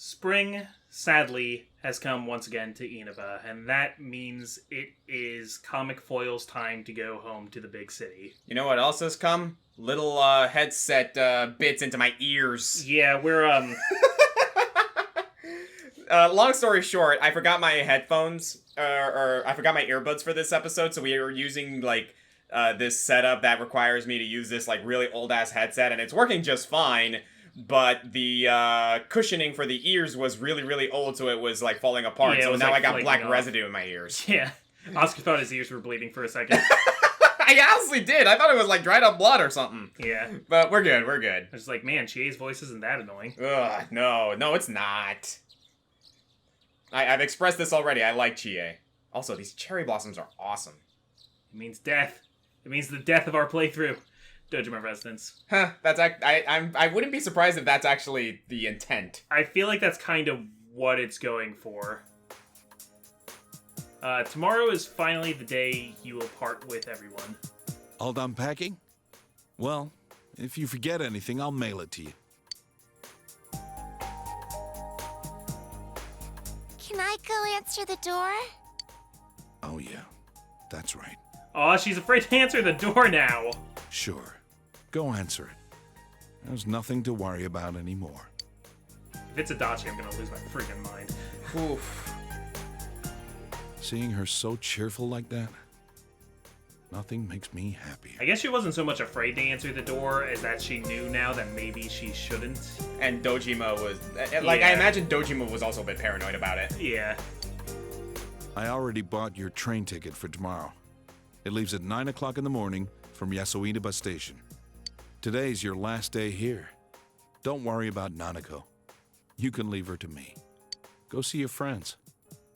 Spring, sadly, has come once again to Inaba, and that means it is Comic Foil's time to go home to the big city. You know what else has come? Little headset bits into my ears. Yeah, we're long story short, I forgot my headphones, or I forgot my earbuds for this episode, so we were using, like, this setup that requires me to use this, like, really old-ass headset, and it's working just fine, but the cushioning for the ears was really, really old, so it was, like, falling apart, Yeah, so now like I got black off. Residue in my ears. Yeah. Oscar thought his ears were bleeding for a second. I honestly did. I thought it was, like, dried up blood or something. Yeah. But we're good, we're good. I was like, man, Chie's voice isn't that annoying. Ugh, no, it's not. I've expressed this already. I like Chie. Also, these cherry blossoms are awesome. It means death. It means the death of our playthrough. Dojima residents. Huh, I wouldn't be surprised if that's actually the intent. I feel like that's kind of what it's going for. Tomorrow is finally the day you will part with everyone. All done packing? Well, if you forget anything, I'll mail it to you. Can I go answer the door? Oh yeah, that's right. Aw, she's afraid to answer the door now. Sure. Go answer it. There's nothing to worry about anymore. If it's Adachi, I'm gonna lose my freaking mind. Oof. Seeing her so cheerful like that, nothing makes me happier. I guess she wasn't so much afraid to answer the door as that she knew now that maybe she shouldn't. And Dojima was... Like, Yeah. I imagine Dojima was also a bit paranoid about it. Yeah. I already bought your train ticket for tomorrow. It leaves at 9 o'clock in the morning from Inaba Station. Today's your last day here. Don't worry about Nanako. You can leave her to me. Go see your friends.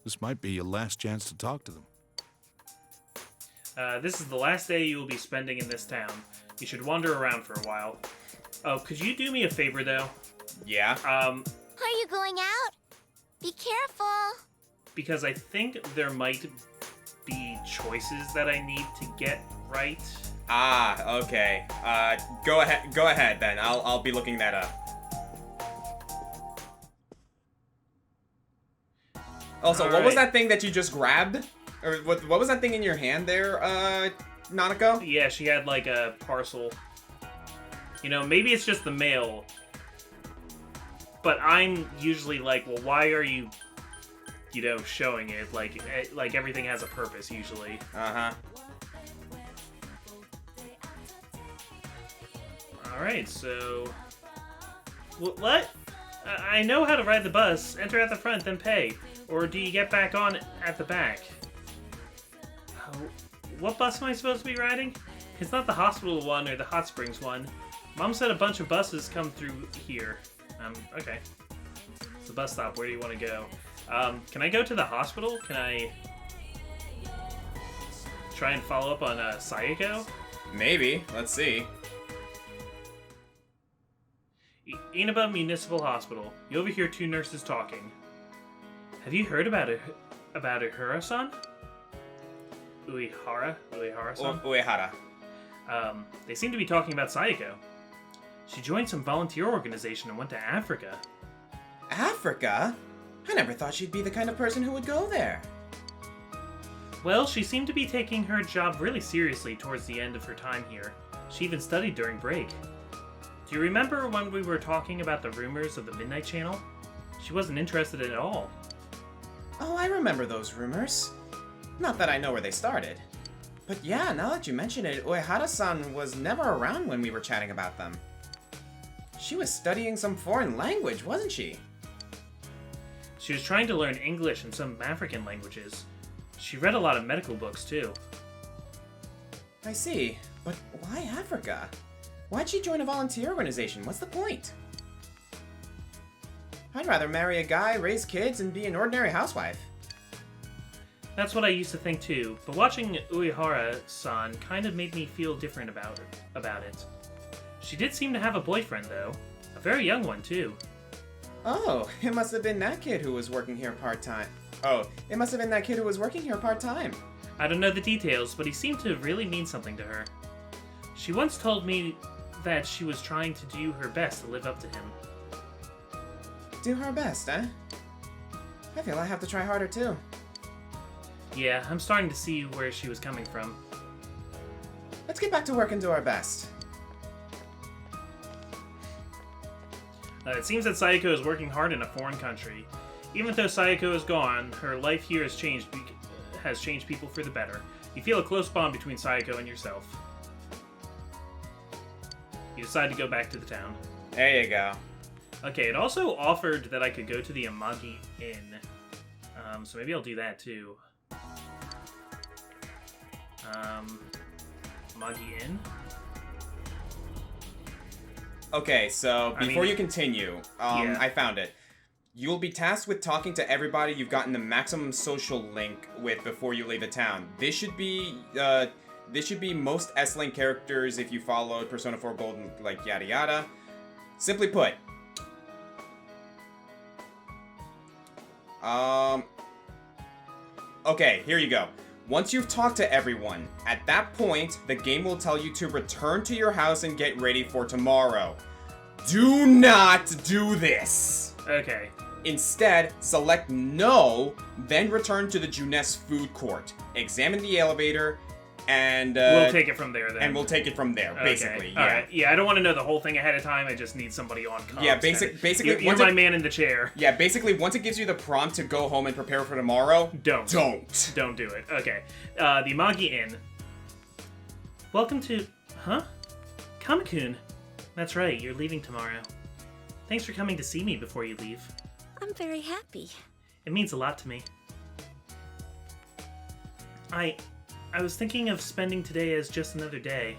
This might be your last chance to talk to them. This is the last day you will be spending in this town. You should wander around for a while. Oh, could you do me a favor, though? Yeah? Are you going out? Be careful. Because I think there might be choices that I need to get right. Ah, okay. Go ahead then. I'll be looking that up. Also, what was that thing that you just grabbed? Or what was that thing in your hand there, Nanako? Yeah, she had like a parcel. You know, maybe it's just the mail. But I'm usually like, well, why are you, showing it? Like everything has a purpose usually. Uh-huh. Alright, so... What? I know how to ride the bus. Enter at the front, then pay. Or do you get back on at the back? Oh, what bus am I supposed to be riding? It's not the hospital one or the hot springs one. Mom said a bunch of buses come through here. Okay. It's the bus stop. Where do you want to go? Can I go to the hospital? Can I try and follow up on Sayako? Maybe. Let's see. Inaba Municipal Hospital. You overhear two nurses talking. Have you heard about Uhura-san? Uehara-san? Uehara. They seem to be talking about Sayako. She joined some volunteer organization and went to Africa. Africa? I never thought she'd be the kind of person who would go there. Well, she seemed to be taking her job really seriously towards the end of her time here. She even studied during break. Do you remember when we were talking about the rumors of the Midnight Channel? She wasn't interested at all. Oh, I remember those rumors. Not that I know where they started. But yeah, now that you mention it, Uehara-san was never around when we were chatting about them. She was studying some foreign language, wasn't she? She was trying to learn English and some African languages. She read a lot of medical books, too. I see. But why Africa? Why'd she join a volunteer organization? What's the point? I'd rather marry a guy, raise kids, and be an ordinary housewife. That's what I used to think too, but watching Uehara-san kind of made me feel different about it. She did seem to have a boyfriend, though. A very young one, too. Oh, it must have been that kid who was working here part-time. I I don't know the details, but he seemed to really mean something to her. She once told me that she was trying to do her best to live up to him. do our best, eh? I feel I have to try harder too. Yeah, I'm starting to see where she was coming from. Let's get back to work and do our best. It seems that Sayako is working hard in a foreign country. Even though Sayako is gone, her life here has changed people for the better. You feel a close bond between Sayako and yourself. You decide to go back to the town. There you go. Okay, it also offered that I could go to the Amagi Inn. So maybe I'll do that too. Amagi Inn? Okay, so before mean, you continue, yeah. I found it. You'll be tasked with talking to everybody you've gotten the maximum social link with before you leave the town. This should be most S-Link characters if you followed Persona 4 Golden, like yada yada. Simply put, okay, here you go. Once you've talked to everyone, at that point, the game will tell you to return to your house and get ready for tomorrow. Do not do this! Okay. Instead, select no, then return to the Jeunesse food court. Examine the elevator, and we'll take it from there then. And we'll take it from there, basically. Yeah. Alright. Yeah, I don't want to know the whole thing ahead of time. I just need somebody on comms. Yeah, basically, You're my man in the chair. Yeah, basically, once it gives you the prompt to go home and prepare for tomorrow, Don't do it. Okay. The Amagi Inn. Welcome to... Huh? Kamakun. That's right, you're leaving tomorrow. Thanks for coming to see me before you leave. I'm very happy. It means a lot to me. I was thinking of spending today as just another day.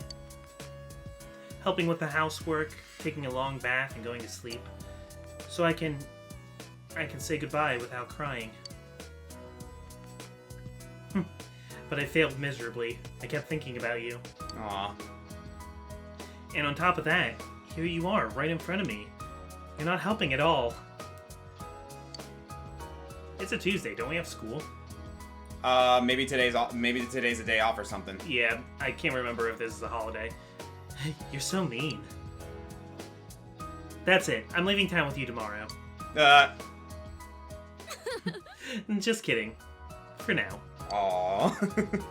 Helping with the housework, taking a long bath, and going to sleep. So I can say goodbye without crying. But I failed miserably. I kept thinking about you. Aw. And on top of that, here you are, right in front of me. You're not helping at all. It's a Tuesday, don't we have school? Maybe today's a day off or something. Yeah, I can't remember if this is a holiday. You're so mean. That's it. I'm leaving town with you tomorrow. Just kidding. For now. Aww.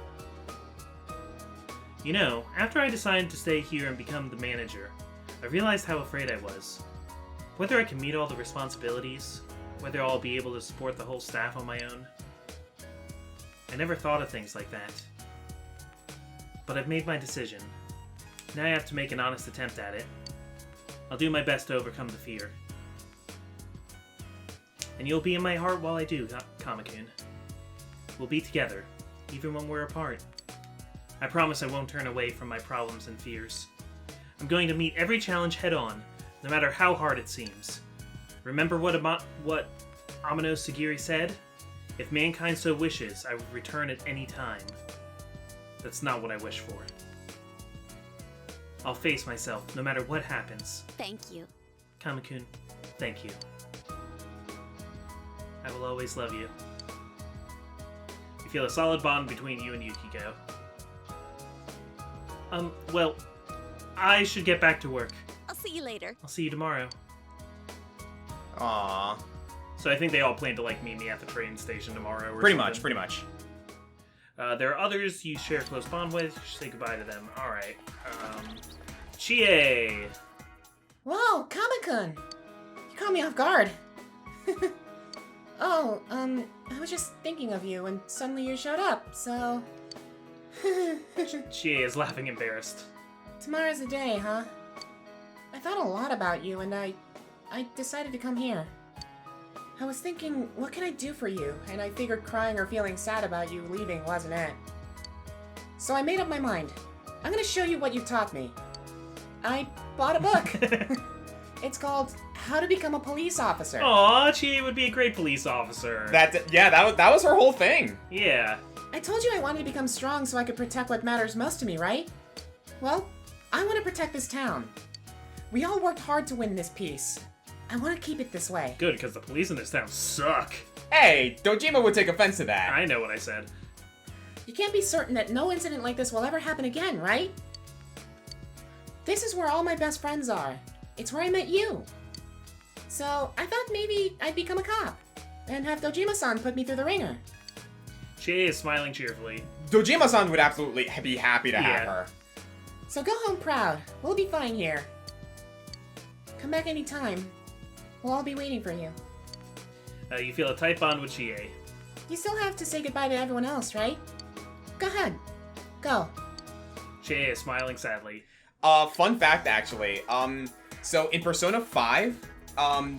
You know, after I decided to stay here and become the manager, I realized how afraid I was. Whether I can meet all the responsibilities, whether I'll be able to support the whole staff on my own. I never thought of things like that. But I've made my decision. Now I have to make an honest attempt at it. I'll do my best to overcome the fear. And you'll be in my heart while I do, Kamakun. We'll be together, even when we're apart. I promise I won't turn away from my problems and fears. I'm going to meet every challenge head-on, no matter how hard it seems. Remember what Amano Sagiri said? If mankind so wishes, I would return at any time. That's not what I wish for. I'll face myself, no matter what happens. Thank you. Kamakun, thank you. I will always love you. You feel a solid bond between you and Yukiko. Well, I should get back to work. I'll see you later. I'll see you tomorrow. Aww. So I think they all plan to, like, meet me at the train station tomorrow or Pretty something. much. There are others you share a close bond with. You should say goodbye to them. Alright. Chie! Whoa, Kamakun! You caught me off guard. Oh, I was just thinking of you and suddenly you showed up, so... Chie is laughing embarrassed. Tomorrow's the day, huh? I thought a lot about you and I decided to come here. I was thinking, what can I do for you? And I figured crying or feeling sad about you leaving wasn't it. So I made up my mind. I'm gonna show you what you taught me. I bought a book. It's called How to Become a Police Officer. Aw, Chie would be a great police officer. That was her whole thing. Yeah. I told you I wanted to become strong so I could protect what matters most to me, right? Well, I want to protect this town. We all worked hard to win this peace. I want to keep it this way. Good, because the police in this town suck. Hey, Dojima would take offense to that. I know what I said. You can't be certain that no incident like this will ever happen again, right? This is where all my best friends are. It's where I met you. So I thought maybe I'd become a cop and have Dojima-san put me through the ringer. Chie is smiling cheerfully. Dojima-san would absolutely be happy to have her. So go home proud. We'll be fine here. Come back anytime. We'll all be waiting for you. You feel a tight bond with Chie. You still have to say goodbye to everyone else, right? Go ahead. Go. Chie is smiling sadly. Fun fact, actually. So in Persona 5,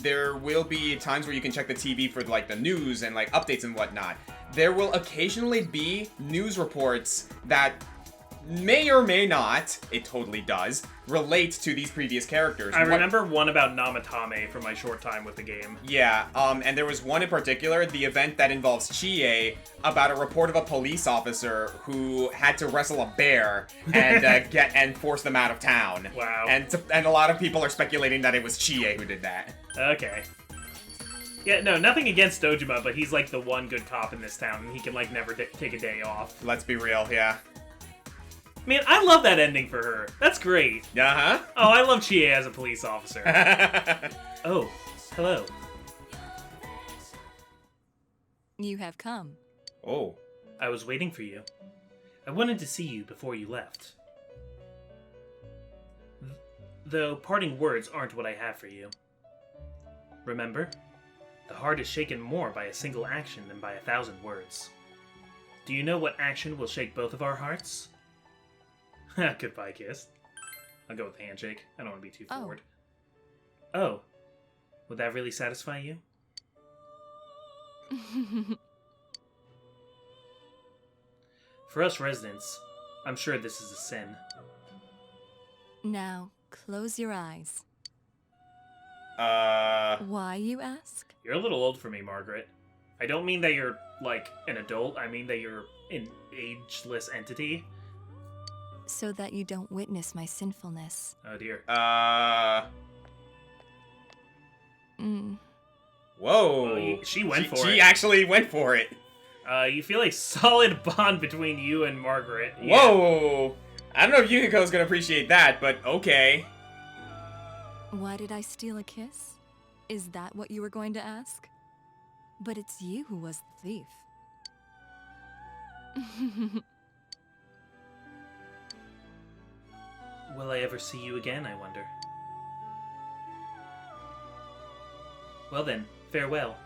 there will be times where you can check the TV for, like, the news and, like, updates and whatnot. There will occasionally be news reports that may or may not, it totally does, relate to these previous characters. I remember one about Namatame from my short time with the game. Yeah, and there was one in particular, the event that involves Chie, about a report of a police officer who had to wrestle a bear and force them out of town. Wow. And a lot of people are speculating that it was Chie who did that. Okay. Yeah, no, nothing against Dojima, but he's like the one good cop in this town, and he can like never take a day off. Let's be real, yeah. Man, I love that ending for her. That's great. Uh-huh. Oh, I love Chie as a police officer. Oh, hello. You have come. Oh. I was waiting for you. I wanted to see you before you left. Though parting words aren't what I have for you. Remember? The heart is shaken more by a single action than by 1,000 words. Do you know what action will shake both of our hearts? Goodbye, kiss. I'll go with the handshake. I don't want to be too forward. Oh. Would that really satisfy you? For us residents, I'm sure this is a sin. Now, close your eyes. Why, you ask? You're a little old for me, Margaret. I don't mean that you're, like, an adult. I mean that you're an ageless entity. So that you don't witness my sinfulness. Oh, dear. Whoa. Well, she went for it. She actually went for it. You feel a solid bond between you and Margaret. Yeah. Whoa. I don't know if Yukiko's gonna appreciate that, but okay. Why did I steal a kiss? Is that what you were going to ask? But it's you who was the thief. Will I ever see you again, I wonder? Well then, farewell.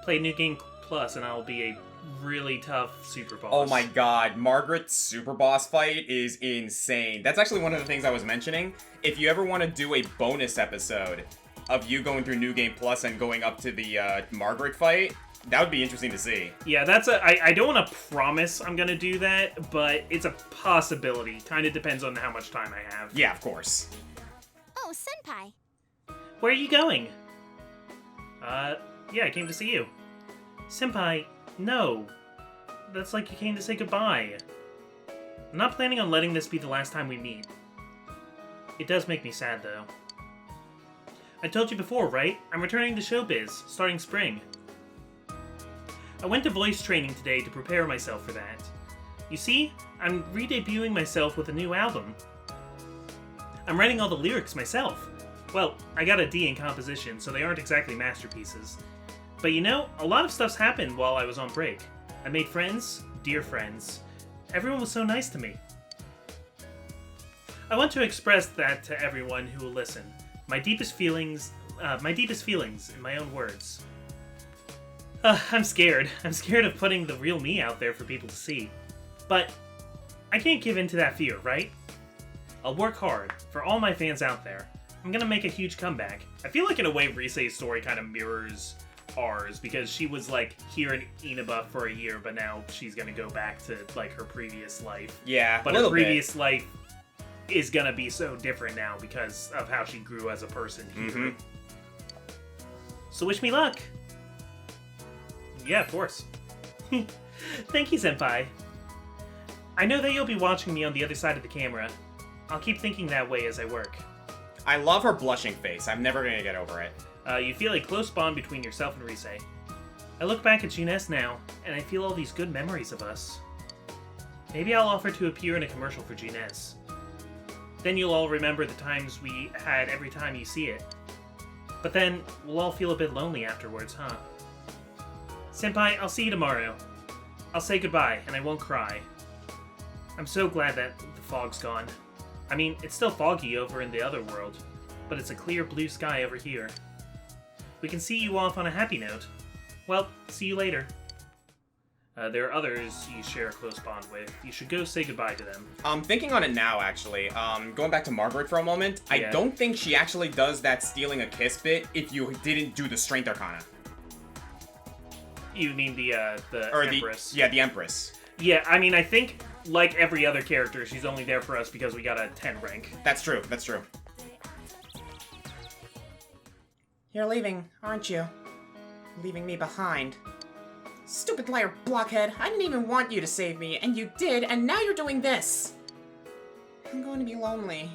Play New Game Plus and I'll be a really tough super boss. Oh my god, Margaret's super boss fight is insane. That's actually one of the things I was mentioning. If you ever want to do a bonus episode of you going through New Game Plus and going up to the Margaret fight, that would be interesting to see. Yeah, that's I don't want to promise I'm going to do that, but it's a possibility. Kind of depends on how much time I have. Yeah, of course. Oh, Senpai. Where are you going? Yeah, I came to see you. Senpai, no. That's like you came to say goodbye. I'm not planning on letting this be the last time we meet. It does make me sad, though. I told you before, right? I'm returning to showbiz, starting spring. I went to voice training today to prepare myself for that. You see, I'm re-debuting myself with a new album. I'm writing all the lyrics myself. Well, I got a D in composition, so they aren't exactly masterpieces. But you know, a lot of stuff's happened while I was on break. I made friends, dear friends. Everyone was so nice to me. I want to express that to everyone who will listen. My deepest feelings in my own words. I'm scared. I'm scared of putting the real me out there for people to see. But I can't give in to that fear, right? I'll work hard for all my fans out there. I'm gonna make a huge comeback. I feel like in a way Risei's story kind of mirrors ours, because she was like here in Inaba for a year, but now she's gonna go back to like her previous life. Yeah, but her previous life is gonna be so different now because of how she grew as a person here. Mm-hmm. So wish me luck. Yeah, of course. Thank you, Senpai. I know that you'll be watching me on the other side of the camera. I'll keep thinking that way as I work. I love her blushing face. I'm never gonna get over it. You feel a close bond between yourself and Risei. I look back at Jeunesse now, and I feel all these good memories of us. Maybe I'll offer to appear in a commercial for Jeunesse. Then you'll all remember the times we had every time you see it. But then, we'll all feel a bit lonely afterwards, huh? Senpai, I'll see you tomorrow. I'll say goodbye, and I won't cry. I'm so glad that the fog's gone. I mean, it's still foggy over in the other world, but it's a clear blue sky over here. We can see you off on a happy note. Well, see you later. There are others you share a close bond with. You should go say goodbye to them. I'm thinking on it now, actually. Going back to Margaret for a moment, Yeah. I don't think she actually does that stealing a kiss bit if you didn't do the Strength Arcana. You mean the Empress? Yeah, the Empress. Yeah, I mean, I think, like every other character, she's only there for us because we got a 10 rank. That's true, that's true. You're leaving, aren't you? Leaving me behind. Stupid liar blockhead, I didn't even want you to save me, and you did, and now you're doing this! I'm going to be lonely.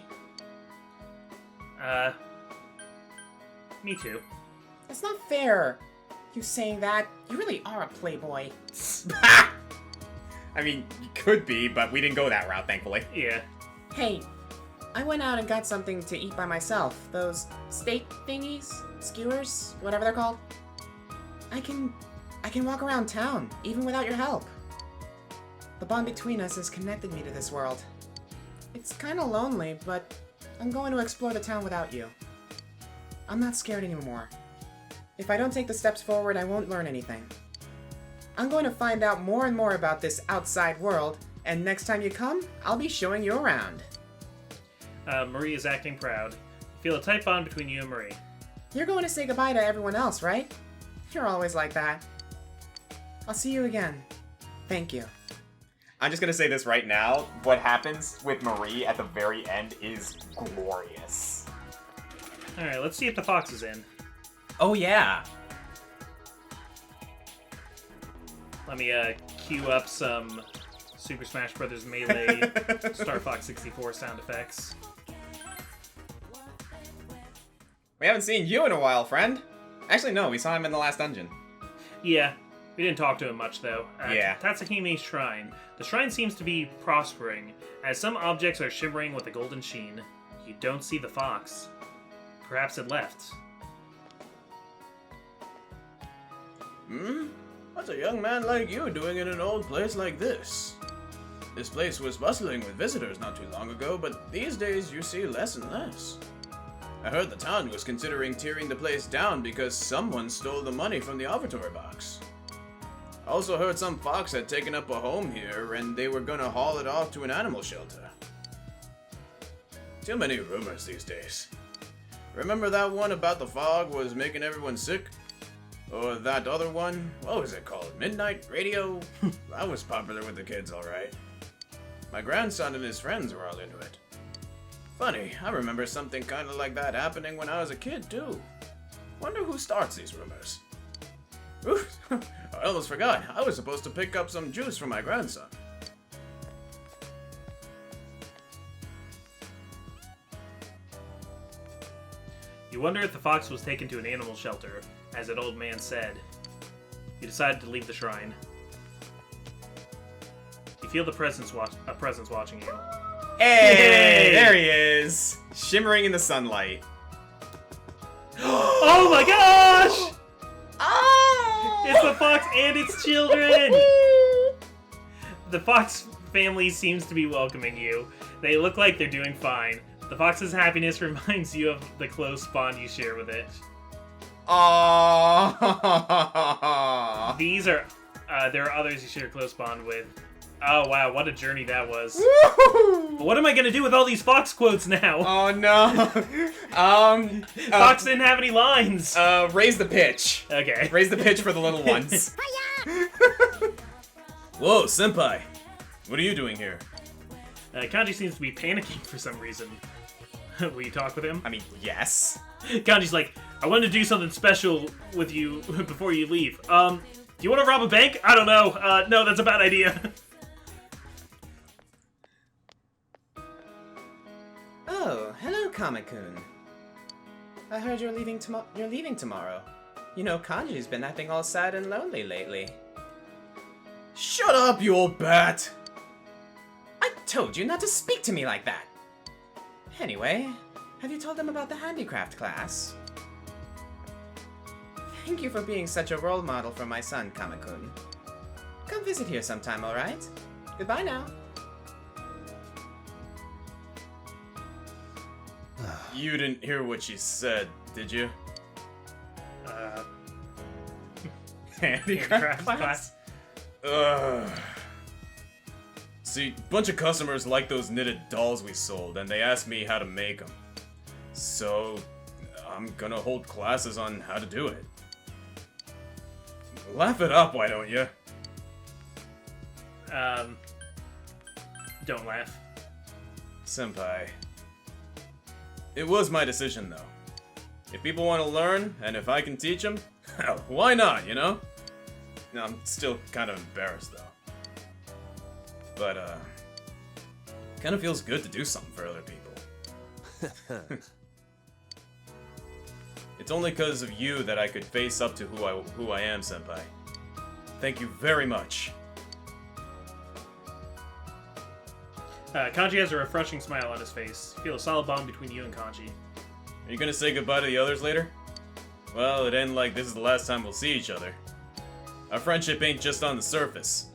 Me too. That's not fair. You saying that, you really are a playboy. I mean, you could be, but we didn't go that route, thankfully. Yeah. Hey, I went out and got something to eat by myself. Those steak thingies? Skewers? Whatever they're called. I can walk around town, even without your help. The bond between us has connected me to this world. It's kinda lonely, but I'm going to explore the town without you. I'm not scared anymore. If I don't take the steps forward, I won't learn anything. I'm going to find out more and more about this outside world, and next time you come, I'll be showing you around. Marie is acting proud. Feel a tight bond between you and Marie. You're going to say goodbye to everyone else, right? You're always like that. I'll see you again. Thank you. I'm just gonna say this right now. What happens with Marie at the very end is glorious. Alright, let's see if the fox is in. Oh, yeah. Let me queue up some Super Smash Bros. Melee Star Fox 64 sound effects. We haven't seen you in a while, friend. Actually, no, we saw him in the last dungeon. Yeah, we didn't talk to him much, though. Yeah. Tatsuhime's shrine. The shrine seems to be prospering, as some objects are shimmering with a golden sheen. You don't see the fox. Perhaps it left. What's a young man like you doing in an old place like this? This place was bustling with visitors not too long ago, but these days you see less and less. I heard the town was considering tearing the place down because someone stole the money from the offertory box. I also heard some fox had taken up a home here and they were gonna haul it off to an animal shelter. Too many rumors these days. Remember that one about the fog was making everyone sick? Or that other one? What was it called? Midnight Radio? That was popular with the kids, alright. My grandson and his friends were all into it. Funny, I remember something kinda like that happening when I was a kid, too. Wonder who starts these rumors. Oof, I almost forgot. I was supposed to pick up some juice for my grandson. You wonder if the fox was taken to an animal shelter, as that old man said. You decided to leave the shrine. You feel a presence watching you. Hey, there he is, shimmering in the sunlight. Oh my gosh! Oh! It's the fox and its children! The fox family seems to be welcoming you. They look like they're doing fine. The fox's happiness reminds you of the close bond you share with it. Aww. There are others you share a close bond with. Oh wow, what a journey that was. What am I gonna do with all these fox quotes now? Oh no. Fox didn't have any lines. Raise the pitch. Okay. Raise the pitch for the little ones. Whoa, senpai! What are you doing here? Kanji seems to be panicking for some reason. Will you talk with him? I mean, yes. Kanji's like, I wanted to do something special with you before you leave. Do you want to rob a bank? I don't know. No, that's a bad idea. Oh, hello, Kama-kun. I heard you're leaving tomorrow. You know, Kanji's been acting all sad and lonely lately. Shut up, you old bat! I told you not to speak to me like that! Anyway, have you told them about the handicraft class? Thank you for being such a role model for my son, Kamakun. Come visit here sometime, alright? Goodbye now. You didn't hear what she said, did you? Handicraft class. Ugh. See, a bunch of customers like those knitted dolls we sold, and they asked me how to make them. So, I'm gonna hold classes on how to do it. Laugh it up, why don't you? Don't laugh. Senpai. It was my decision, though. If people want to learn, and if I can teach them, hell, why not, you know? No, I'm still kind of embarrassed, though. But, kind of feels good to do something for other people. It's only because of you that I could face up to who I am, Senpai. Thank you very much. Kanji has a refreshing smile on his face. Feel a solid bond between you and Kanji. Are you gonna say goodbye to the others later? Well, it ain't like this is the last time we'll see each other. Our friendship ain't just on the surface.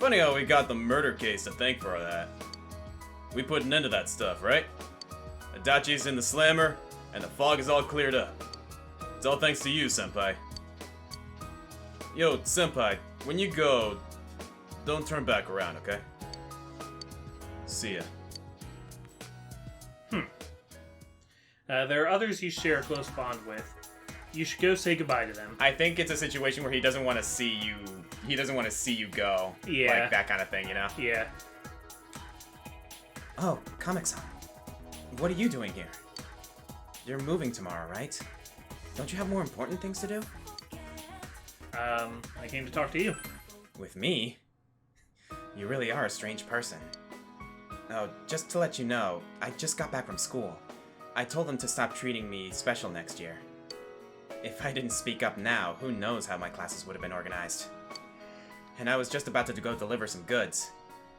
Funny how we got the murder case to thank for that. We put an end to that stuff, right? Adachi's in the slammer, and the fog is all cleared up. It's all thanks to you, Senpai. Yo, Senpai, when you go, don't turn back around, okay? See ya. There are others you share a close bond with. You should go say goodbye to them. I think it's a situation where he doesn't want to see you. He doesn't want to see you go. Yeah. Like that kind of thing, you know? Yeah. Oh, Comic-san. What are you doing here? You're moving tomorrow, right? Don't you have more important things to do? I came to talk to you. With me? You really are a strange person. Oh, just to let you know, I just got back from school. I told them to stop treating me special next year. If I didn't speak up now, who knows how my classes would have been organized. And I was just about to go deliver some goods.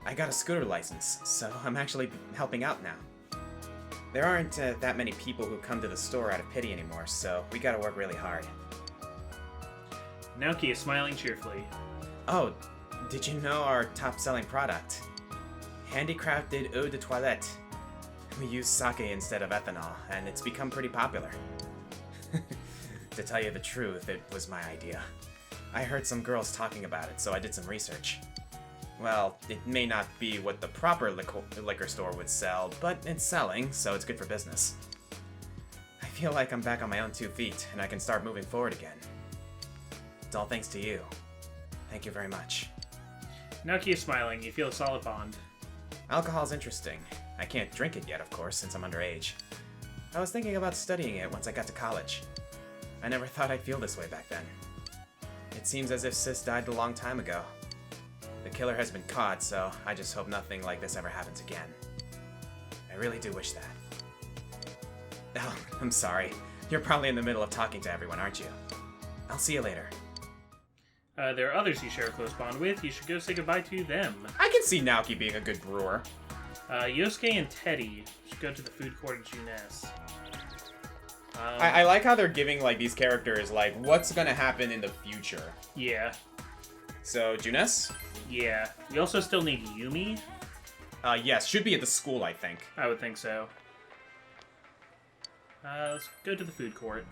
I got a scooter license, so I'm actually helping out now. There aren't that many people who come to the store out of pity anymore, so we gotta work really hard. Naoki is smiling cheerfully. Oh, did you know our top-selling product? Handicrafted eau de toilette. We use sake instead of ethanol, and it's become pretty popular. To tell you the truth, it was my idea. I heard some girls talking about it, so I did some research. Well, it may not be what the proper liquor store would sell, but it's selling, so it's good for business. I feel like I'm back on my own 2 feet, and I can start moving forward again. It's all thanks to you. Thank you very much. Naoki is smiling. You feel a solid bond. Alcohol's interesting. I can't drink it yet, of course, since I'm underage. I was thinking about studying it once I got to college. I never thought I'd feel this way back then. It seems as if Sis died a long time ago. The killer has been caught, so I just hope nothing like this ever happens again. I really do wish that. Oh, I'm sorry. You're probably in the middle of talking to everyone, aren't you? I'll see you later. There are others you share a close bond with. You should go say goodbye to them. I can see Naoki being a good brewer. Yosuke and Teddie should go to the food court at Jeunesse. I like how they're giving like these characters like what's gonna happen in the future. Yeah. So Jeunesse? Yeah. We also still need Yumi. Yes, should be at the school, I think. I would think so. Let's go to the food court.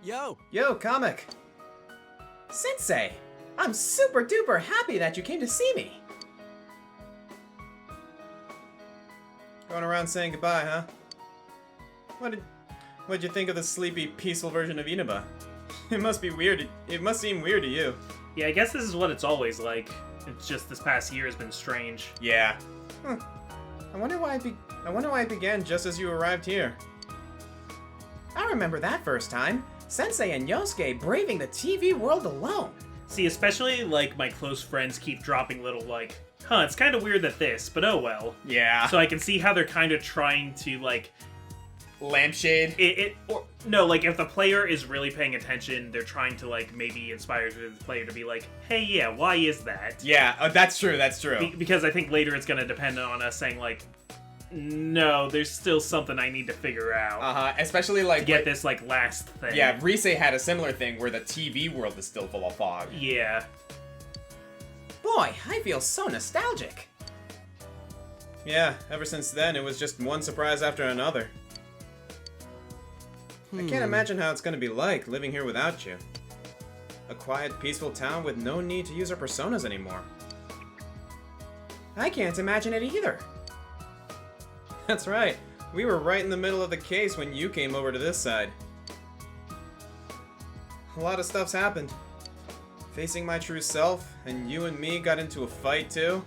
Yo, Comic! Sensei! I'm super duper happy that you came to see me! Going around saying goodbye, huh? What'd you think of the sleepy, peaceful version of Inaba? It must be weird. It must seem weird to you. Yeah, I guess this is what it's always like. It's just this past year has been strange. Yeah. I wonder why it began just as you arrived here. I remember that first time. Sensei and Yosuke braving the TV world alone. See, especially, like, my close friends keep dropping little, like, it's kind of weird that this, but oh well. Yeah. So I can see how they're kind of trying to, like, lampshade. No, like, if the player is really paying attention, they're trying to, like, maybe inspire the player to be like, hey, yeah, why is that? Yeah, that's true, that's true. Because I think later it's going to depend on us saying, like, no, there's still something I need to figure out. Especially, like... To get this, like, last thing. Yeah, Rise had a similar thing where the TV world is still full of fog. Yeah. Boy, I feel so nostalgic. Yeah, ever since then, it was just one surprise after another. I can't imagine how it's gonna be like living here without you. A quiet, peaceful town with no need to use our personas anymore. I can't imagine it either. That's right. We were right in the middle of the case when you came over to this side. A lot of stuff's happened. Facing my true self, and you and me got into a fight too.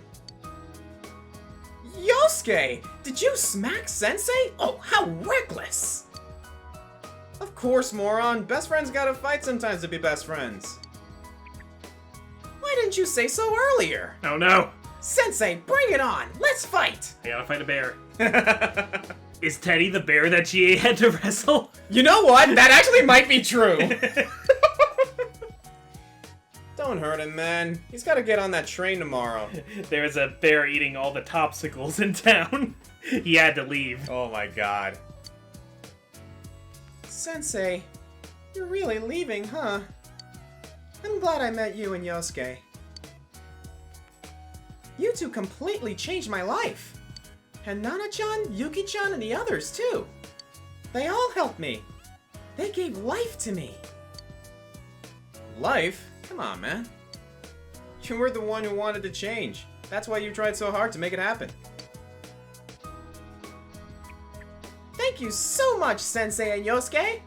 Yosuke! Did you smack Sensei? Oh, how reckless! Of course, moron. Best friends gotta fight sometimes to be best friends. Why didn't you say so earlier? Oh, no. Sensei, bring it on! Let's fight! I gotta fight a bear. Is Teddie the bear that Chie had to wrestle? You know what? That actually might be true. Don't hurt him, man. He's gotta get on that train tomorrow. There was a bear eating all the topsicles in town. He had to leave. Oh my god. Sensei, you're really leaving, huh? I'm glad I met you and Yosuke. You two completely changed my life. And Nana-chan, Yuki-chan, and the others, too. They all helped me. They gave life to me. Life? Come on, man. You were the one who wanted to change. That's why you tried so hard to make it happen. Thank you so much, Sensei and Yosuke!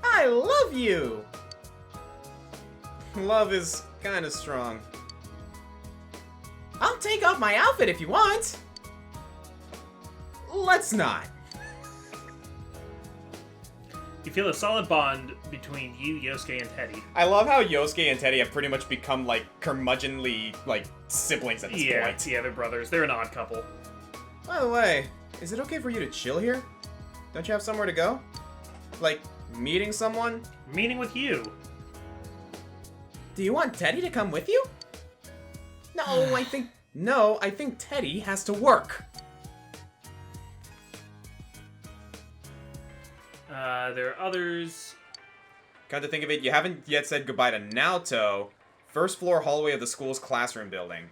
I love you! Love is kinda strong. I'll take off my outfit if you want! Let's not. You feel a solid bond between you, Yosuke, and Teddie. I love how Yosuke and Teddie have pretty much become, like, curmudgeonly, like, siblings at this point. Yeah, they're brothers. They're an odd couple. By the way, is it okay for you to chill here? Don't you have somewhere to go? Like, meeting someone? Meeting with you. Do you want Teddie to come with you? No, I think Teddie has to work. There are others. Come to think of it, you haven't yet said goodbye to Naoto. First floor hallway of the school's classroom building.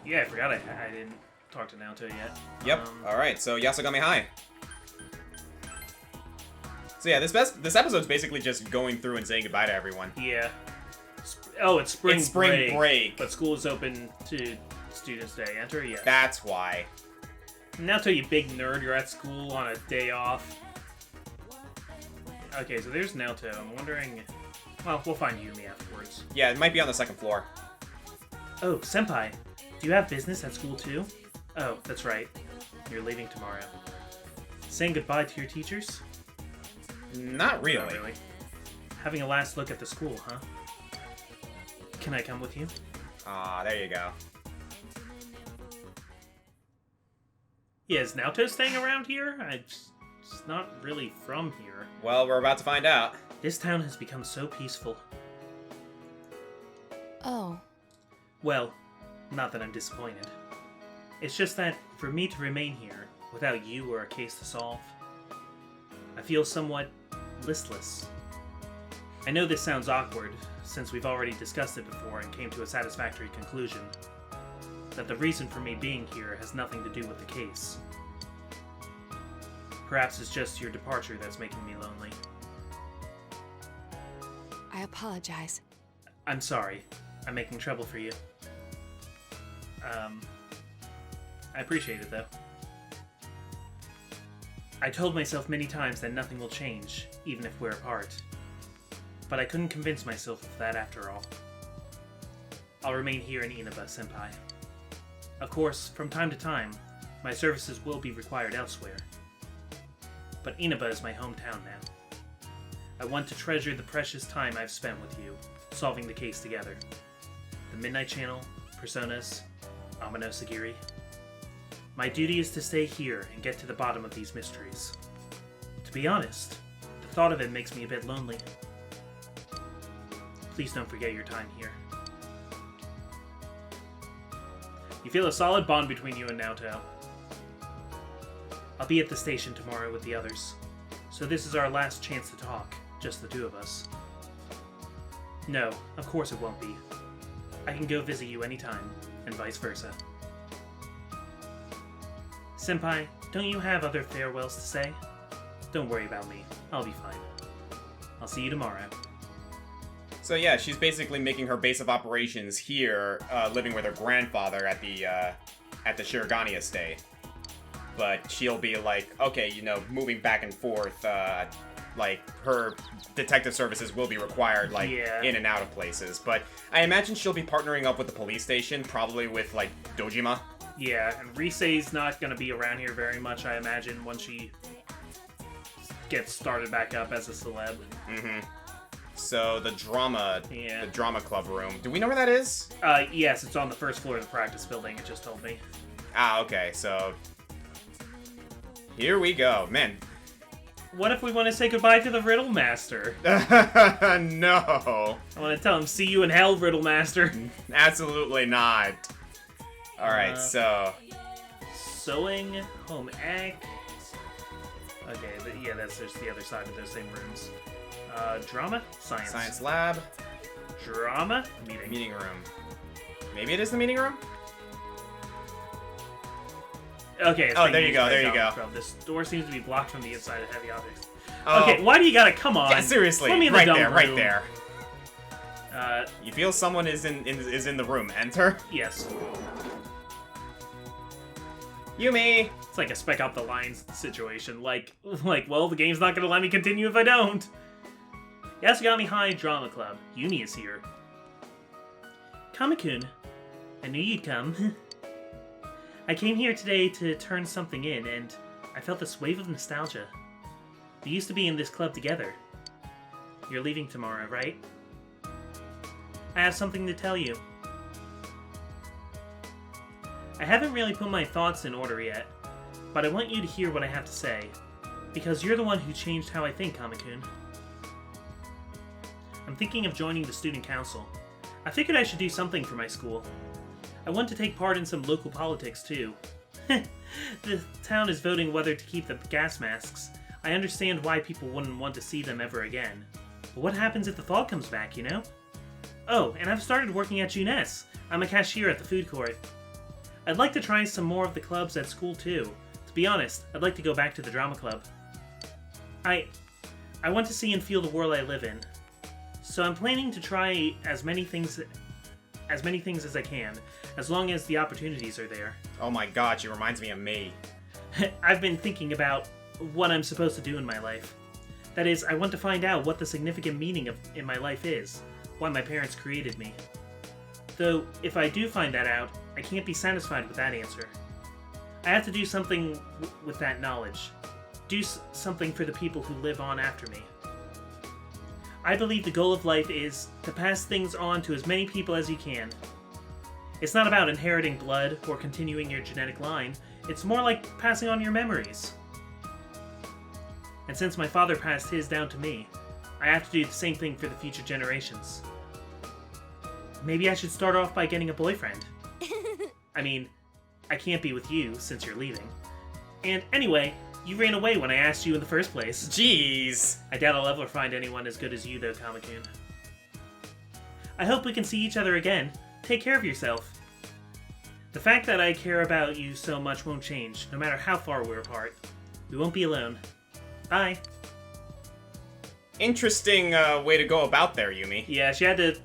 Yeah, I forgot I didn't talk to Naoto yet. Yep. Alright, so Yasogami High. So yeah, this episode's basically just going through and saying goodbye to everyone. Yeah. It's spring It's spring break. But school is open to Students' Day. Enter, yeah. That's why. Naoto, you big nerd, you're at school on a day off. Okay, so there's Naoto. I'm wondering... Well, we'll find Yumi afterwards. Yeah, it might be on the second floor. Oh, Senpai. Do you have business at school too? Oh, that's right. You're leaving tomorrow. Saying goodbye to your teachers? Not really. Not really. Having a last look at the school, huh? Can I come with you? Ah, there you go. Yeah, is Naoto staying around here? It's not really from here. Well, we're about to find out. This town has become so peaceful. Oh. Well, not that I'm disappointed. It's just that, for me to remain here, without you or a case to solve, I feel somewhat listless. I know this sounds awkward, since we've already discussed it before and came to a satisfactory conclusion. That the reason for me being here has nothing to do with the case. Perhaps it's just your departure that's making me lonely. I apologize. I'm sorry. I'm making trouble for you. I appreciate it, though. I told myself many times that nothing will change, even if we're apart. But I couldn't convince myself of that after all. I'll remain here in Inaba, Senpai. Of course, from time to time, my services will be required elsewhere. But Inaba is my hometown now. I want to treasure the precious time I've spent with you, solving the case together. The Midnight Channel, Personas, Amano Sagiri. My duty is to stay here and get to the bottom of these mysteries. To be honest, the thought of it makes me a bit lonely. Please don't forget your time here. You feel a solid bond between you and Naoto. I'll be at the station tomorrow with the others, so this is our last chance to talk, just the two of us. No, of course it won't be. I can go visit you anytime, and vice versa. Senpai, don't you have other farewells to say? Don't worry about me. I'll be fine. I'll see you tomorrow. So yeah, she's basically making her base of operations here, living with her grandfather at the Shirogane estate. But she'll be like, okay, you know, moving back and forth, like, her detective services will be required, like, in and out of places. But I imagine she'll be partnering up with the police station, probably with, like, Dojima. Yeah, and Risei's not going to be around here very much, I imagine, once she gets started back up as a celeb. Mm-hmm. So, the drama club room. Do we know where that is? Yes, it's on the first floor of the practice building, it just told me. Ah, okay, so... here we go. Man. What if we want to say goodbye to the Riddle Master? No. I want to tell him, see you in hell, Riddle Master. Absolutely not. Alright, so... sewing, home ec... okay, yeah, that's just the other side of those same rooms. Drama? Science. Science lab. Drama? Meeting. Meeting room. Maybe it is the meeting room? Okay. Oh, there you go, there you go. This door seems to be blocked from the inside of heavy objects. Oh. Okay, why do you gotta... come on. Yeah, seriously. Put me in the right dumb there, room. right there. You feel someone is in the room. Enter. Yes. Yumi! It's like a spec out the lines situation. Like, well, the game's not gonna let me continue if I don't. Yasugami High Drama Club. Yumi is here. Kamakun, I knew you'd come. I came here today to turn something in, and I felt this wave of nostalgia. We used to be in this club together. You're leaving tomorrow, right? I have something to tell you. I haven't really put my thoughts in order yet, but I want you to hear what I have to say, because you're the one who changed how I think, Kamakun. I'm thinking of joining the student council. I figured I should do something for my school. I want to take part in some local politics, too. The town is voting whether to keep the gas masks. I understand why people wouldn't want to see them ever again. But what happens if the fog comes back, you know? Oh, and I've started working at Jeunesse. I'm a cashier at the food court. I'd like to try some more of the clubs at school, too. To be honest, I'd like to go back to the drama club. I want to see and feel the world I live in. So I'm planning to try as many things as I can, as long as the opportunities are there. Oh my god, she reminds me of me. I've been thinking about what I'm supposed to do in my life. That is, I want to find out what the significant meaning in my life is, why my parents created me. Though, if I do find that out, I can't be satisfied with that answer. I have to do something with that knowledge. Do something for the people who live on after me. I believe the goal of life is to pass things on to as many people as you can. It's not about inheriting blood or continuing your genetic line. It's more like passing on your memories. And since my father passed his down to me, I have to do the same thing for the future generations. Maybe I should start off by getting a boyfriend. I mean, I can't be with you since you're leaving. And anyway, you ran away when I asked you in the first place. Jeez. I doubt I'll ever find anyone as good as you, though, Kamakun. I hope we can see each other again. Take care of yourself. The fact that I care about you so much won't change, no matter how far we're apart. We won't be alone. Bye. Interesting way to go about there, Yumi. Yeah, she had to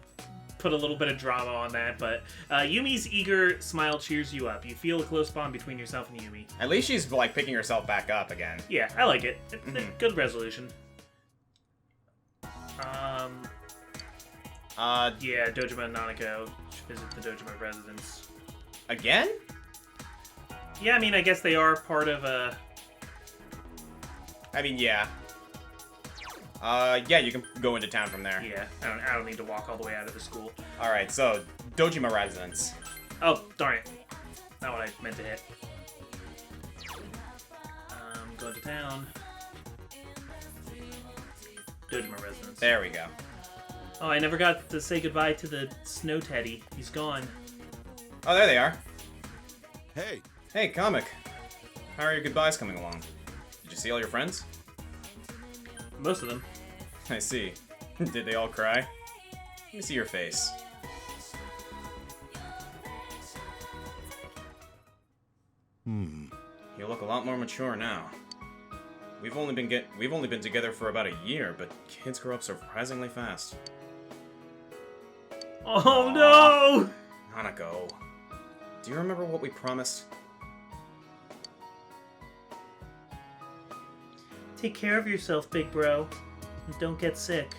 put a little bit of drama on that, but Yumi's eager smile cheers you up. You feel a close bond between yourself and Yumi. At least she's, like, picking herself back up again. Yeah, I like it. Good resolution. Yeah, Dojima and Nanako visit the Dojima residence. Again? Yeah, I mean, I guess they are part of a... I mean, yeah. Yeah, you can go into town from there. Yeah, I don't need to walk all the way out of the school. Alright, so, Dojima residence. Oh, darn it. Not what I meant to hit. Going to town. Dojima residence. There we go. Oh, I never got to say goodbye to the Snow Teddy. He's gone. Oh, there they are. Hey, Hey, Comic. How are your goodbyes coming along? Did you see all your friends? Most of them. I see. Did they all cry? Let me see your face. You look a lot more mature now. We've only been together for about a year, but kids grow up surprisingly fast. Oh no! Nanako, do you remember what we promised? Take care of yourself, big bro. And don't get sick.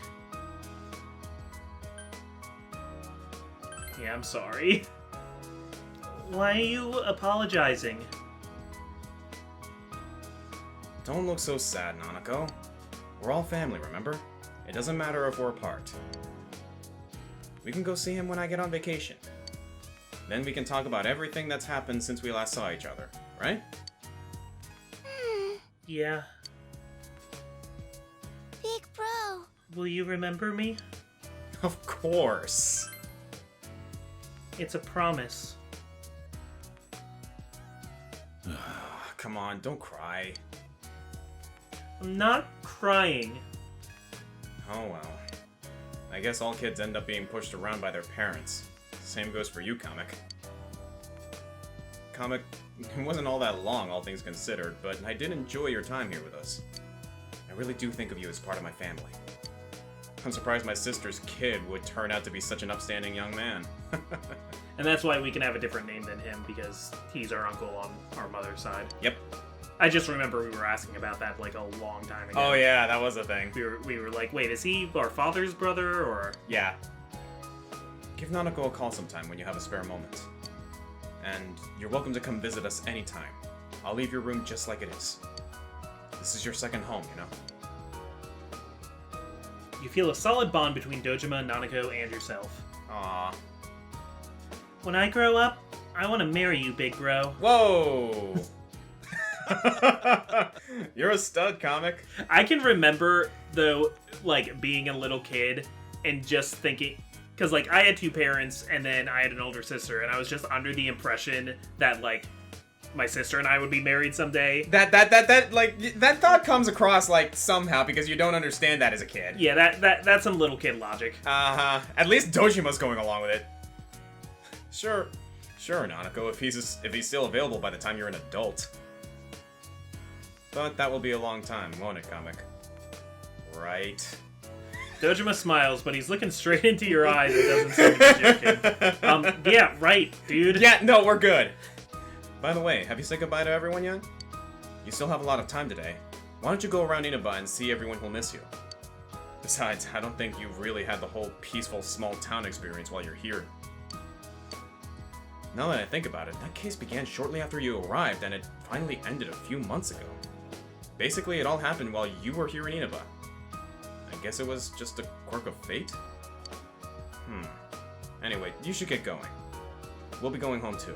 Yeah, I'm sorry. Why are you apologizing? Don't look so sad, Nanako. We're all family, remember? It doesn't matter if we're apart. We can go see him when I get on vacation. Then we can talk about everything that's happened since we last saw each other, right? Yeah. Big bro. Will you remember me? Of course. It's a promise. Come on, don't cry. I'm not crying. Oh well. I guess all kids end up being pushed around by their parents. Same goes for you, Comic. Comic, it wasn't all that long, all things considered, but I did enjoy your time here with us. I really do think of you as part of my family. I'm surprised my sister's kid would turn out to be such an upstanding young man. And that's why we can have a different name than him, because he's our uncle on our mother's side. Yep. I just remember we were asking about that like a long time ago. Oh yeah, that was a thing. We were like, wait, is he our father's brother, or... Yeah. Give Nanako a call sometime when you have a spare moment. And you're welcome to come visit us anytime. I'll leave your room just like it is. This is your second home, you know? You feel a solid bond between Dojima, Nanako, and yourself. Aww. When I grow up, I want to marry you, big bro. Whoa! You're a stud, Comic. I can remember, though, like, being a little kid and just thinking... Because, like, I had two parents, and then I had an older sister, and I was just under the impression that, like, my sister and I would be married someday. That thought comes across, like, somehow, because you don't understand that as a kid. Yeah, that's some little kid logic. Uh-huh. At least Dojima's going along with it. Sure, Nanako, if he's still available by the time you're an adult. But that will be a long time, won't it, Comic? Right. Dojima smiles, but he's looking straight into your eyes and doesn't seem to be joking. Yeah, right, dude. Yeah, no, we're good. By the way, have you said goodbye to everyone yet? You still have a lot of time today. Why don't you go around Inaba and see everyone who'll miss you? Besides, I don't think you've really had the whole peaceful small town experience while you're here. Now that I think about it, that case began shortly after you arrived, and it finally ended a few months ago. Basically, it all happened while you were here in Inaba. I guess it was just a quirk of fate? Anyway, you should get going. We'll be going home too.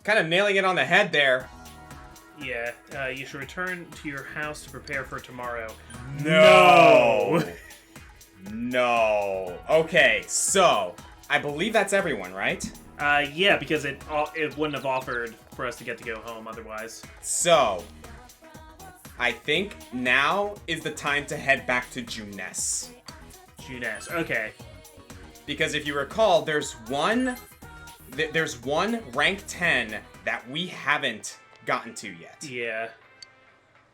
Kind of nailing it on the head there. Yeah, you should return to your house to prepare for tomorrow. No! No. Okay, so, I believe that's everyone, right? Yeah, because it wouldn't have offered for us to get to go home otherwise. So, I think now is the time to head back to Jeunesse. Jeunesse, okay. Because if you recall, there's one rank 10 that we haven't gotten to yet. Yeah.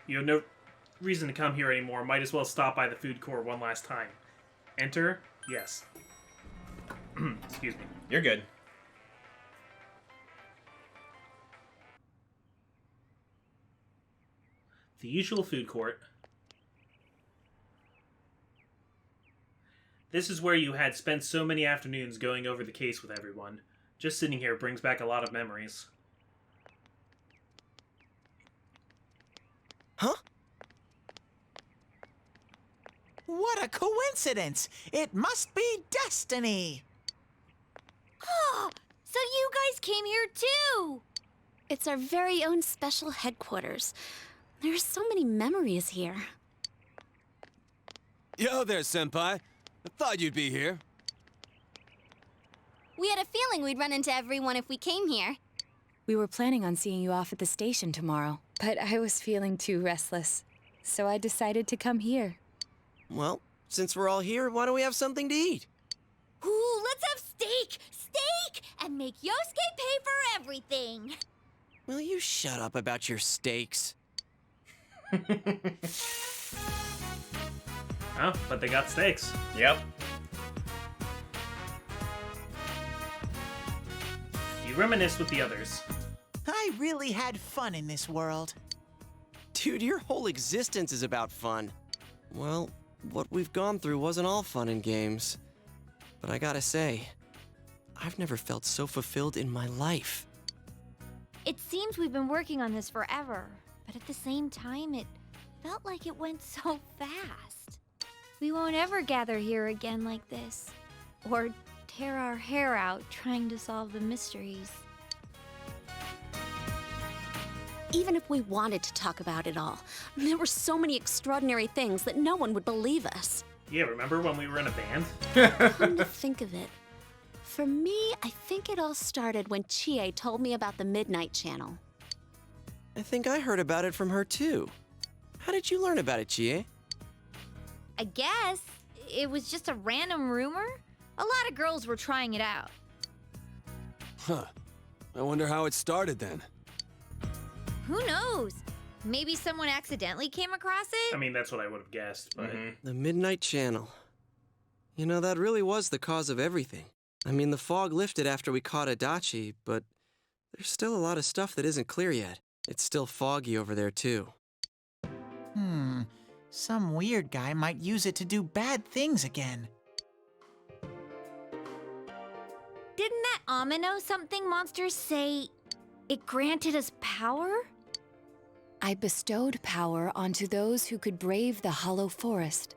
You have no reason to come here anymore. Might as well stop by the food court one last time. Enter? Yes. Excuse me. You're good. The usual food court. This is where you had spent so many afternoons going over the case with everyone. Just sitting here brings back a lot of memories. Huh? What a coincidence! It must be destiny! Oh, so you guys came here too! It's our very own special headquarters. There are so many memories here. Yo there, Senpai. I thought you'd be here. We had a feeling we'd run into everyone if we came here. We were planning on seeing you off at the station tomorrow, but I was feeling too restless, so I decided to come here. Well, since we're all here, why don't we have something to eat? Ooh, let's have steak! Steak! And make Yosuke pay for everything! Will you shut up about your steaks? Oh, but they got steaks. Yep. You reminisce with the others. I really had fun in this world. Dude, your whole existence is about fun. Well, what we've gone through wasn't all fun and games. But I gotta say, I've never felt so fulfilled in my life. It seems we've been working on this forever, but at the same time, it felt like it went so fast. We won't ever gather here again like this, or tear our hair out trying to solve the mysteries. Even if we wanted to talk about it all, there were so many extraordinary things that no one would believe us. Yeah, remember when we were in a band? Come to think of it, for me, I think it all started when Chie told me about the Midnight Channel. I think I heard about it from her too. How did you learn about it, Chie? I guess it was just a random rumor. A lot of girls were trying it out. Huh. I wonder how it started then. Who knows? Maybe someone accidentally came across it? I mean, that's what I would have guessed, but... The Midnight Channel. You know, that really was the cause of everything. I mean, the fog lifted after we caught Adachi, but there's still a lot of stuff that isn't clear yet. It's still foggy over there, too. Some weird guy might use it to do bad things again. Didn't that Amino something monster say it granted us power? I bestowed power onto those who could brave the Hollow Forest.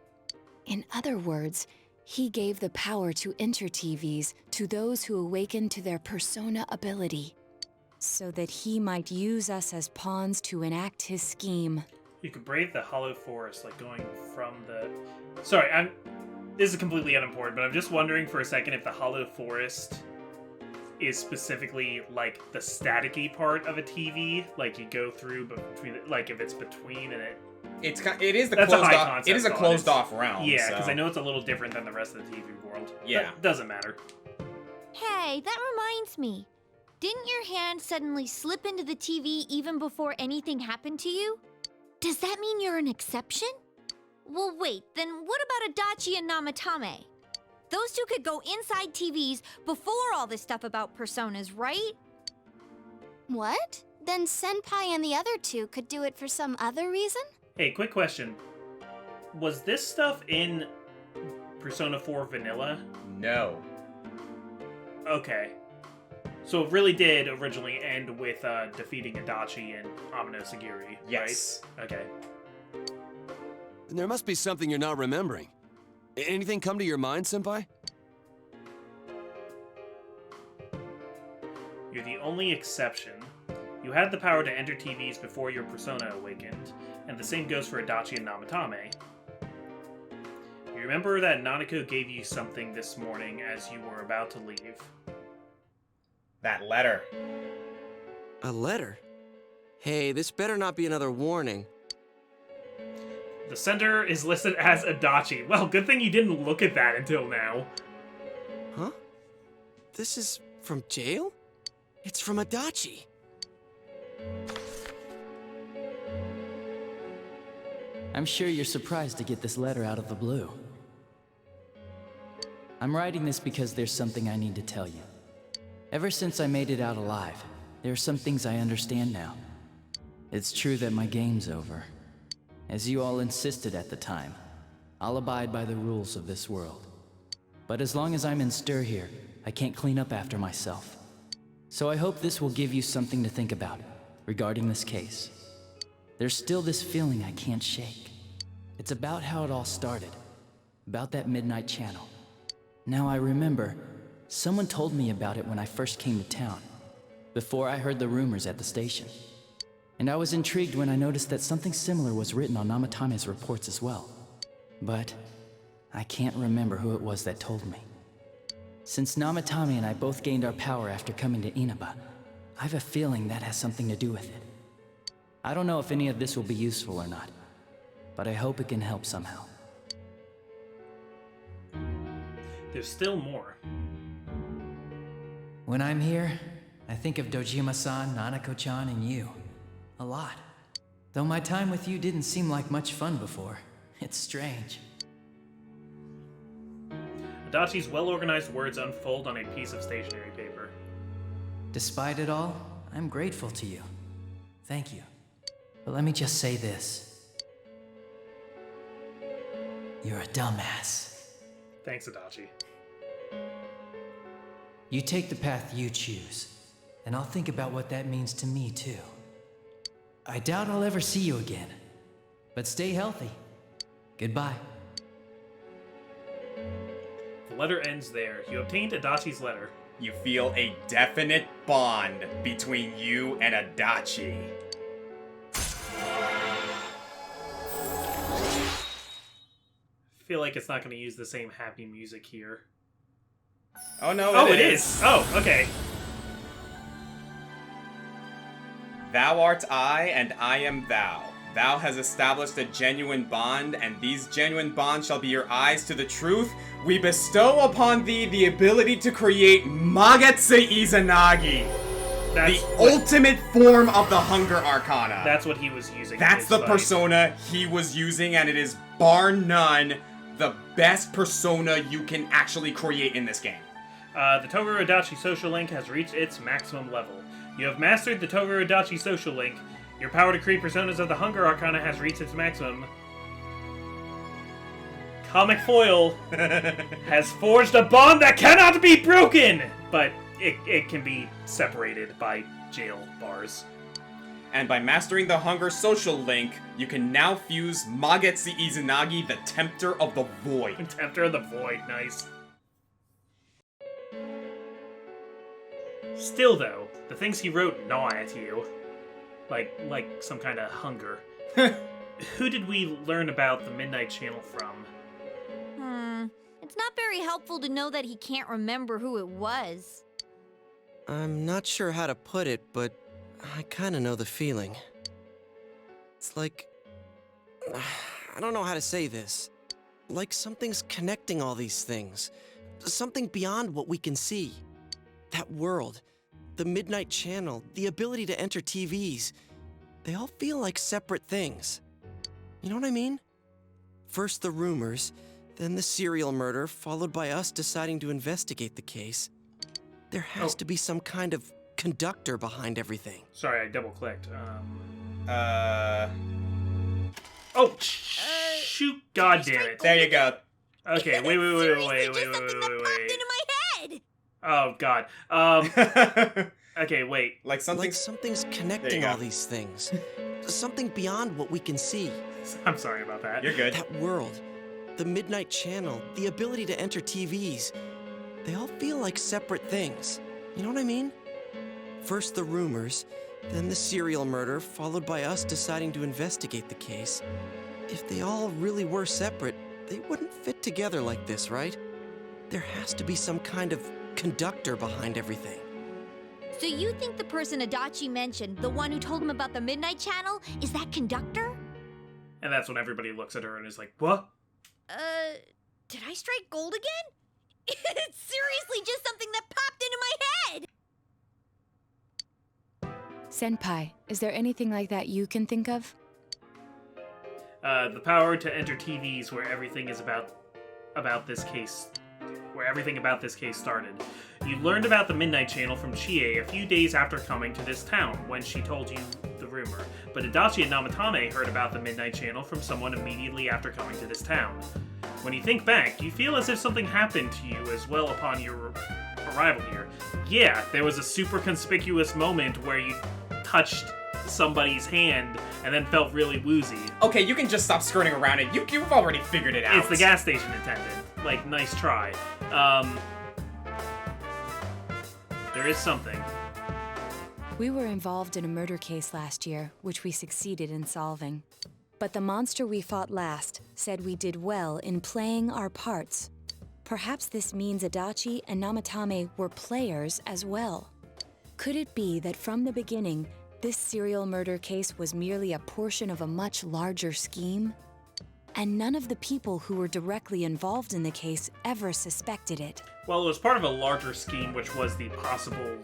In other words, he gave the power to enter-TVs to those who awakened to their persona ability, so that he might use us as pawns to enact his scheme. You could brave the Hollow Forest, like going from the... Sorry, this is completely unimportant, but I'm just wondering for a second if the Hollow Forest is specifically, like, the staticky part of a TV. Like, you go through between... Like, if it's between and it... It is the That's closed a high off... concept It is a thought. closed off realm. Yeah, because so. I know it's a little different than the rest of the TV world. Yeah. But doesn't matter. Hey, that reminds me. Didn't your hand suddenly slip into the TV even before anything happened to you? Does that mean you're an exception? Well, wait, then what about Adachi and Namatame? Those two could go inside TVs before all this stuff about personas, right? What? Then Senpai and the other two could do it for some other reason? Hey, quick question. Was this stuff in Persona 4 Vanilla? No. Okay. So it really did originally end with defeating Adachi and Amino Sagiri, Yes. right? Okay. Then there must be something you're not remembering. Anything come to your mind, Senpai? You're the only exception. You had the power to enter TVs before your persona awakened, and the same goes for Adachi and Namatame. You remember that Nanako gave you something this morning as you were about to leave? That letter. A letter? Hey, this better not be another warning. The sender is listed as Adachi. Well, good thing you didn't look at that until now. Huh? This is from jail? It's from Adachi. I'm sure you're surprised to get this letter out of the blue. I'm writing this because there's something I need to tell you. Ever since I made it out alive, there are some things I understand now. It's true that my game's over. As you all insisted at the time, I'll abide by the rules of this world. But as long as I'm in stir here, I can't clean up after myself. So I hope this will give you something to think about regarding this case. There's still this feeling I can't shake. It's about how it all started, about that Midnight Channel. Now I remember, someone told me about it when I first came to town. before I heard the rumors at the station. And I was intrigued when I noticed that something similar was written on Namatame's reports as well. But I can't remember who it was that told me. Since Namatame and I both gained our power after coming to Inaba, I have a feeling that has something to do with it. I don't know if any of this will be useful or not, but I hope it can help somehow. There's still more. When I'm here, I think of Dojima-san, Nanako-chan, and you. A lot. Though my time with you didn't seem like much fun before. It's strange. Adachi's well-organized words unfold on a piece of stationery paper. Despite it all, I'm grateful to you. Thank you. But let me just say this. You're a dumbass. Thanks, Adachi. You take the path you choose, and I'll think about what that means to me, too. I doubt I'll ever see you again, but stay healthy. Goodbye. The letter ends there. You obtained Adachi's letter. You feel a definite bond between you and Adachi. I feel like it's not going to use the same happy music here. Oh no, it is! Oh, okay. Thou art I, and I am thou. Thou has established a genuine bond, and these genuine bonds shall be your eyes to the truth. We bestow upon thee the ability to create Magetsu Izanagi, the ultimate form of the Hunger Arcana. That's what he was using. That's the persona he was using, and it is bar none the best persona you can actually create in this game. The Togaru Adachi social link has reached its maximum level. You have mastered the Togaru Adachi social link. Your power to create personas of the Hunger Arcana has reached its maximum. Comic Foil has forged a bond that cannot be broken! But it can be separated by jail bars. And by mastering the Hunger social link, you can now fuse Magetsu Izanagi, the Tempter of the Void. Tempter of the Void, nice. Still, though, the things he wrote gnaw at you. Like some kind of hunger. Who did we learn about the Midnight Channel from? It's not very helpful to know that he can't remember who it was. I'm not sure how to put it, but I kinda know the feeling. It's like... I don't know how to say this. Like something's connecting all these things. Something beyond what we can see. That world, the Midnight Channel, the ability to enter TVs, they all feel like separate things. You know what I mean? First the rumors, then the serial murder, followed by us deciding to investigate the case. There has to be some kind of conductor behind everything. Sorry, I double-clicked. Oh, shoot! God damn it! There you go. Okay, wait. Into my head. Oh God. Okay, wait. Like something's connecting all these things. Something beyond what we can see. I'm sorry about that. You're good. That world, the Midnight Channel, the ability to enter TVs, they all feel like separate things. You know what I mean? First the rumors, then the serial murder, followed by us deciding to investigate the case. If they all really were separate, they wouldn't fit together like this, right? There has to be some kind of conductor behind everything. So you think the person Adachi mentioned, the one who told him about the Midnight Channel, is that conductor? And that's when everybody looks at her and is like, what? Did I strike gold again? It's seriously just something that popped into my head! Senpai, is there anything like that you can think of? The power to enter TVs where everything is about this case, where everything about this case started. You learned about the Midnight Channel from Chie a few days after coming to this town, when she told you the rumor. But Adachi and Namatame heard about the Midnight Channel from someone immediately after coming to this town. When you think back, you feel as if something happened to you as well upon your arrival here. Yeah, there was a super conspicuous moment where you touched somebody's hand and then felt really woozy. Okay, you can just stop skirting around it. You've already figured it out. It's the gas station attendant. Like, nice try. There is something. We were involved in a murder case last year, which we succeeded in solving. But the monster we fought last said we did well in playing our parts. Perhaps this means Adachi and Namatame were players as well. Could it be that from the beginning, this serial murder case was merely a portion of a much larger scheme? And none of the people who were directly involved in the case ever suspected it. Well, it was part of a larger scheme, which was the possible,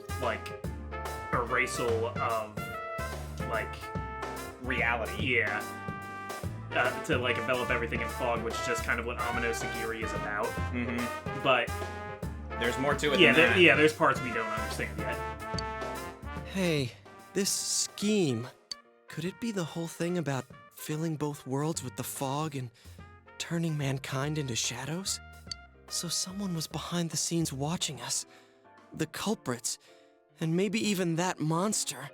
erasal of, reality. Yeah. To, envelop everything in fog, which is just kind of what Amano Sagiri is about. Mm-hmm. But... there's more to it than that. Yeah, there's parts we don't understand yet. Hey, this scheme. Could it be the whole thing about filling both worlds with the fog and turning mankind into shadows? So someone was behind the scenes watching us. The culprits. And maybe even that monster.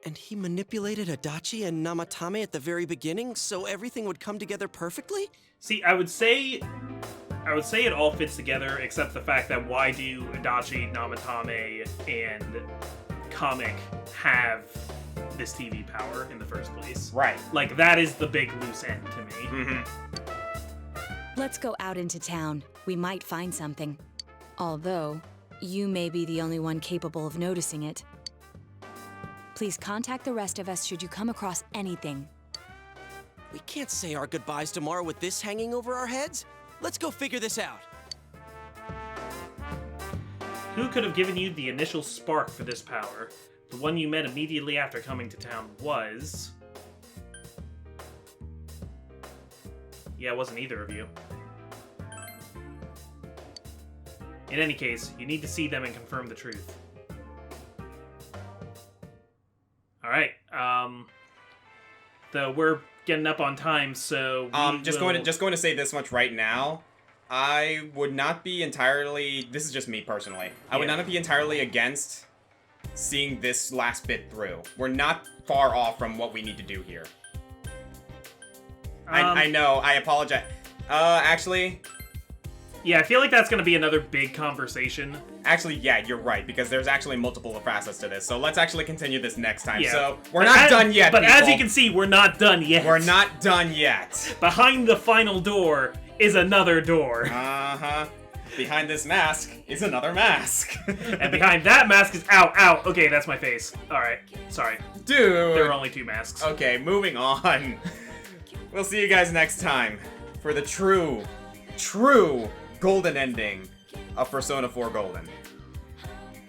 And he manipulated Adachi and Namatame at the very beginning so everything would come together perfectly? See, I would say it all fits together, except the fact that why do Adachi, Namatame, and Comic have this TV power in the first place? Right. That is the big loose end to me. Mm-hmm. Let's go out into town. We might find something. Although, you may be the only one capable of noticing it. Please contact the rest of us should you come across anything. We can't say our goodbyes tomorrow with this hanging over our heads. Let's go figure this out. Who could have given you the initial spark for this power? The one you met immediately after coming to town was... Yeah, it wasn't either of you. In any case, you need to see them and confirm the truth. Alright, though we're getting up on time, so just going to say this much right now. I would not be entirely, this is just me personally, I would not be entirely against seeing this last bit through. We're not far off from what we need to do here. I know, I apologize. Actually... yeah, I feel like that's going to be another big conversation. Actually, yeah, you're right, because there's actually multiple facets to this. So let's actually continue this next time. Yeah. So, we're not done yet, But people. as you can see, we're not done yet. We're not done yet. Behind the final door is another door. Uh-huh. Behind this mask is another mask. And behind that mask is... Ow. Okay, that's my face. Alright, sorry. Dude. There were only two masks. Okay, moving on. We'll see you guys next time for the true golden ending of Persona 4 Golden.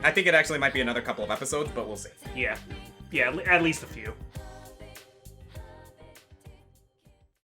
I think it actually might be another couple of episodes, but we'll see. Yeah, at least a few.